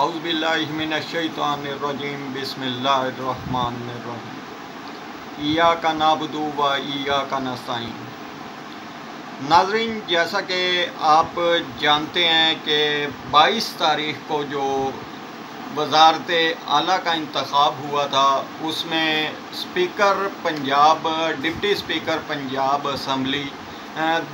اعوذ باللہ من الشیطان الرجیم بسم اللہ الرحمن الرحیم ایاک نعبد و ایاک نستعین۔ ناظرین، جیسا کہ آپ جانتے ہیں کہ 22 تاریخ کو جو وزارت اعلیٰ کا انتخاب ہوا تھا، اس میں speaker Punjab, deputy speaker Punjab assembly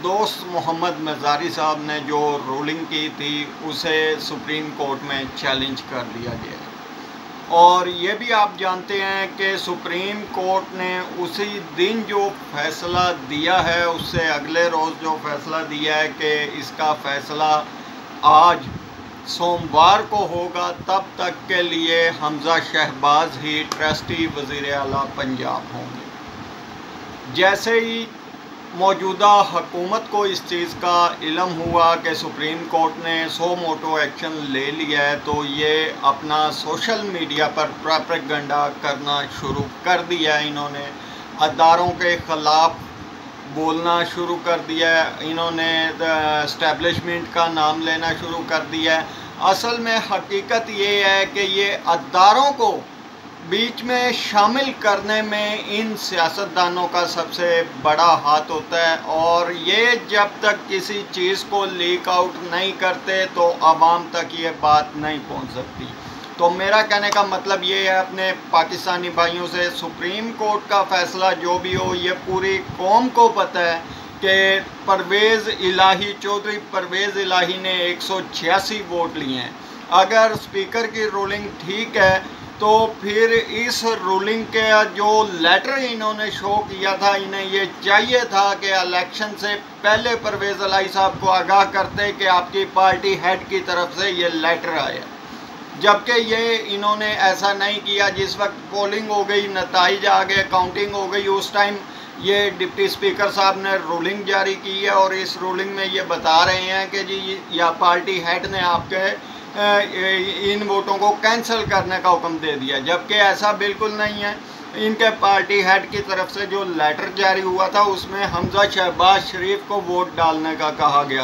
دوست محمد مزاری صاحب نے جو رولنگ کی تھی اسے سپریم کورٹ میں چیلنج کر دیا گیا ہے۔ اور یہ بھی آپ جانتے ہیں کہ سپریم کورٹ نے اسی دن جو فیصلہ دیا ہے اس سے اگلے روز جو فیصلہ دیا ہے کہ اس کا فیصلہ آج سوموار کو ہوگا، تب تک کے لیے حمزہ شہباز ہی ٹرسٹی وزیر اعلیٰ پنجاب ہوں گے۔ جیسے ہی موجودہ حکومت کو اس چیز کا علم ہوا کہ سپریم کورٹ نے سو موٹو ایکشن لے لیا ہے، تو یہ اپنا سوشل میڈیا پر پروپیگنڈا کرنا شروع کر دیا ہے۔ انہوں نے اداروں کے خلاف بولنا شروع کر دیا ہے، انہوں نے اسٹیبلشمنٹ کا نام لینا شروع کر دیا ہے۔ اصل میں حقیقت یہ ہے کہ یہ اداروں کو بیچ میں شامل کرنے میں ان سیاستدانوں کا سب سے بڑا ہاتھ ہوتا ہے، اور یہ جب تک کسی چیز کو لیک آؤٹ نہیں کرتے تو عوام تک یہ بات نہیں پہنچ سکتی۔ تو میرا کہنے کا مطلب یہ ہے اپنے پاکستانی بھائیوں سے، سپریم کورٹ کا فیصلہ جو بھی ہو، یہ پوری قوم کو پتہ ہے کہ پرویز الہی، چودھری پرویز الہی نے 186 ووٹ لیے ہیں۔ اگر اسپیکر کی رولنگ ٹھیک ہے تو پھر اس رولنگ کے جو لیٹر انہوں نے شو کیا تھا، انہیں یہ چاہیے تھا کہ الیکشن سے پہلے پرویز الہی صاحب کو آگاہ کرتے کہ آپ کی پارٹی ہیڈ کی طرف سے یہ لیٹر آیا، جبکہ یہ انہوں نے ایسا نہیں کیا۔ جس وقت پولنگ ہو گئی، نتائج آ گئے، کاؤنٹنگ ہو گئی، اس ٹائم یہ ڈپٹی اسپیکر صاحب نے رولنگ جاری کی ہے، اور اس رولنگ میں یہ بتا رہے ہیں کہ جی یا پارٹی ہیڈ نے آپ کے ان ووٹوں کو کینسل کرنے کا حکم دے دیا، جبکہ ایسا بالکل نہیں ہے۔ ان کے پارٹی ہیڈ کی طرف سے جو لیٹر جاری ہوا تھا اس میں حمزہ شہباز شریف کو ووٹ ڈالنے کا کہا گیا۔